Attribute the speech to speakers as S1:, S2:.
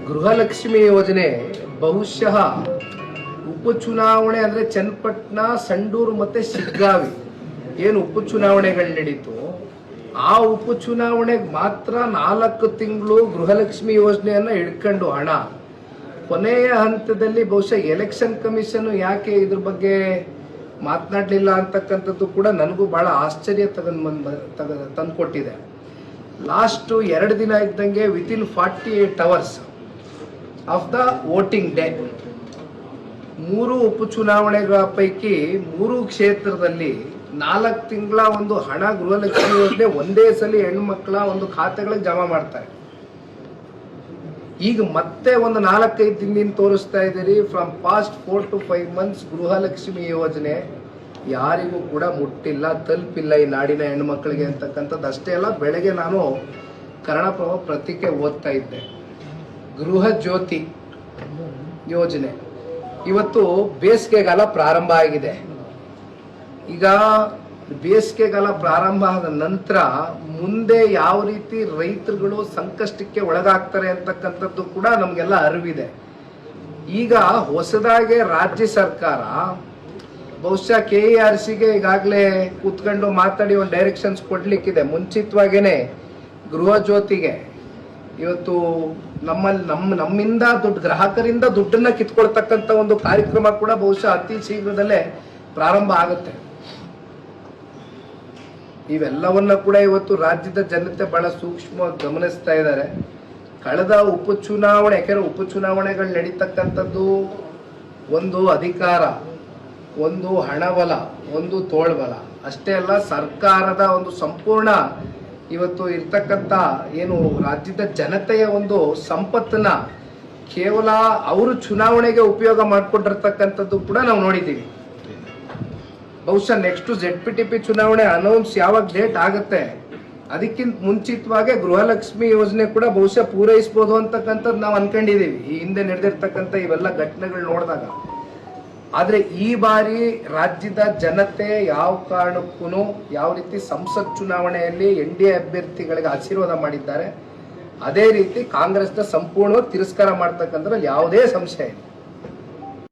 S1: ಗೃಹಲಕ್ಷ್ಮಿ ಯೋಜನೆ ಬಹುಶಃ ಉಪಚುನಾವಣೆ ಅಂದ್ರೆ ಚನ್ನಪಟ್ಟಣ, ಸಂಡೂರು ಮತ್ತೆ ಶಿಗ್ಗಾವಿ ಏನು ಉಪಚುನಾವಣೆಗಳು ನಡೀತು, ಆ ಉಪಚುನಾವಣೆಗೆ ಮಾತ್ರ 4 ತಿಂಗಳು ಗೃಹಲಕ್ಷ್ಮಿ ಯೋಜನೆಯನ್ನ ಹಿಡ್ಕೊಂಡು ಹಣ ಕೊನೆಯ ಹಂತದಲ್ಲಿ ಬಹುಶಃ ಎಲೆಕ್ಷನ್ ಕಮಿಷನ್ ಯಾಕೆ ಇದ್ರ ಬಗ್ಗೆ ಮಾತನಾಡಲಿಲ್ಲ ಅಂತಕ್ಕಂಥದ್ದು ಕೂಡ ನನಗೂ ಬಹಳ ಆಶ್ಚರ್ಯ ತಂದುಕೊಟ್ಟಿದೆ. ಲಾಸ್ಟ್ 2 ದಿನ ಇದ್ದಂಗೆ within 48 hours of the voting day 3 ಉಪಚುನಾವಣೆಗಳ ಪೈಕಿ 3 ಕ್ಷೇತ್ರದಲ್ಲಿ 4 ತಿಂಗಳ ಒಂದು ಹಣ ಗೃಹಲಕ್ಷ್ಮಿ ಯೋಜನೆ ಒಂದೇ ಸಲ ಹೆಣ್ಮಕ್ಳ ಒಂದು ಖಾತೆಗಳಿಗೆ ಜಮಾ ಮಾಡ್ತಾರೆ. ಈಗ ಮತ್ತೆ ಒಂದು 4-5 ದಿನದಿಂದ ತೋರಿಸ್ತಾ ಇದ್ದೀರಿ from past 4 to 5 months Gruhalakshmi ಯೋಜನೆ ಯಾರಿಗೂ ಕೂಡ ಮುಟ್ಟಿಲ್ಲ, ತಲುಪಿಲ್ಲ ಈ ನಾಡಿನ ಹೆಣ್ಮಕ್ಳಿಗೆ ಅಂತಕ್ಕಂಥದ್ದು. ಅಷ್ಟೇ ಅಲ್ಲ, ಬೆಳಗ್ಗೆ ನಾನು ಕನ್ನಡಪ್ರಭ ಪತ್ರಿಕೆ ಓದ್ತಾ ಇದ್ದೆ, ಗೃಹ ಜ್ಯೋತಿ ಯೋಜನೆ ಇವತ್ತು ಬೇಸಿಗೆಗಾಲ ಪ್ರಾರಂಭ ಆಗಿದೆ. ಈಗ ಬೇಸಿಗೆಗಾಲ ಪ್ರಾರಂಭ ಆದ ನಂತರ ಮುಂದೆ ಯಾವ ರೀತಿ ರೈತರುಗಳು ಸಂಕಷ್ಟಕ್ಕೆ ಒಳಗಾಗ್ತಾರೆ ಅಂತಕ್ಕಂಥದ್ದು ಕೂಡ ನಮಗೆಲ್ಲ ಅರಿವಿದೆ. ಈಗ ಹೊಸದಾಗಿ ರಾಜ್ಯ ಸರ್ಕಾರ ಬಹುಶಃ KERCಗೆ ಈಗಾಗಲೇ ಕೂತ್ಕೊಂಡು ಮಾತಾಡಿ ಒಂದು ಡೈರೆಕ್ಷನ್ಸ್ ಕೊಡ್ಲಿಕ್ಕಿದೆ. ಮುಂಚಿತವಾಗೇನೆ ಗೃಹ ಜ್ಯೋತಿಗೆ ಇವತ್ತು ನಮ್ಮಿಂದ ಗ್ರಾಹಕರಿಂದ ದುಡ್ಡನ್ನ ಕಿತ್ಕೊಳ್ತಕ್ಕಂಥ ಒಂದು ಕಾರ್ಯಕ್ರಮ ಕೂಡ ಬಹುಶಃ ಅತಿ ಶೀಘ್ರದಲ್ಲೇ ಪ್ರಾರಂಭ ಆಗುತ್ತೆ. ಇವೆಲ್ಲವನ್ನ ಕೂಡ ಇವತ್ತು ರಾಜ್ಯದ ಜನತೆ ಬಹಳ ಸೂಕ್ಷ್ಮವಾಗಿ ಗಮನಿಸ್ತಾ ಇದ್ದಾರೆ. ಕಳೆದ ಉಪಚುನಾವಣೆ, ಯಾಕೆಂದ್ರೆ ಉಪಚುನಾವಣೆಗಳು ನಡೀತಕ್ಕಂಥದ್ದು ಒಂದು ಅಧಿಕಾರ, ಒಂದು ಹಣಬಲ, ಒಂದು ತೋಳ್ಬಲ ಅಷ್ಟೇ ಅಲ್ಲ, ಸರ್ಕಾರದ ಒಂದು ಸಂಪೂರ್ಣ ಇವತ್ತು ಇರ್ತಕ್ಕಂಥ ಏನು ರಾಜ್ಯದ ಜನತೆಯ ಒಂದು ಸಂಪತ್ತನ್ನ ಕೇವಲ ಅವರು ಚುನಾವಣೆಗೆ ಉಪಯೋಗ ಮಾಡಿಕೊಂಡಿರ್ತಕ್ಕಂಥದ್ದು ಕೂಡ ನಾವು ನೋಡಿದ್ದೀವಿ. ಬಹುಶಃ ನೆಕ್ಸ್ಟ್ ZPTP ಚುನಾವಣೆ ಅನೌನ್ಸ್ ಯಾವಾಗ ಡೇಟ್ ಆಗುತ್ತೆ ಅದಕ್ಕಿಂತ ಮುಂಚಿತವಾಗಿ ಗೃಹಲಕ್ಷ್ಮಿ ಯೋಜನೆ ಕೂಡ ಬಹುಶಃ ಪೂರೈಸಬಹುದು ಅಂತಕ್ಕಂಥದ್ದು ನಾವು ಅನ್ಕೊಂಡಿದೀವಿ ಈ ಹಿಂದೆ ನಡೆದಿರ್ತಕ್ಕಂಥ ಇವೆಲ್ಲ ಘಟನೆಗಳು ನೋಡಿದಾಗ. ಆದ್ರೆ ಈ ಬಾರಿ ರಾಜ್ಯದ ಜನತೆ ಯಾವ ಕಾರಣಕ್ಕೂ ಯಾವ ರೀತಿ ಸಂಸತ್ ಚುನಾವಣೆಯಲ್ಲಿ NDA ಅಭ್ಯರ್ಥಿಗಳಿಗೆ ಆಶೀರ್ವಾದ ಮಾಡಿದ್ದಾರೆ, ಅದೇ ರೀತಿ ಕಾಂಗ್ರೆಸ್ನ ಸಂಪೂರ್ಣವಾಗಿ ತಿರಸ್ಕಾರ ಮಾಡ್ತಕ್ಕಂಥದ್ರಲ್ಲಿ ಯಾವುದೇ ಸಂಶಯ ಇಲ್ಲ.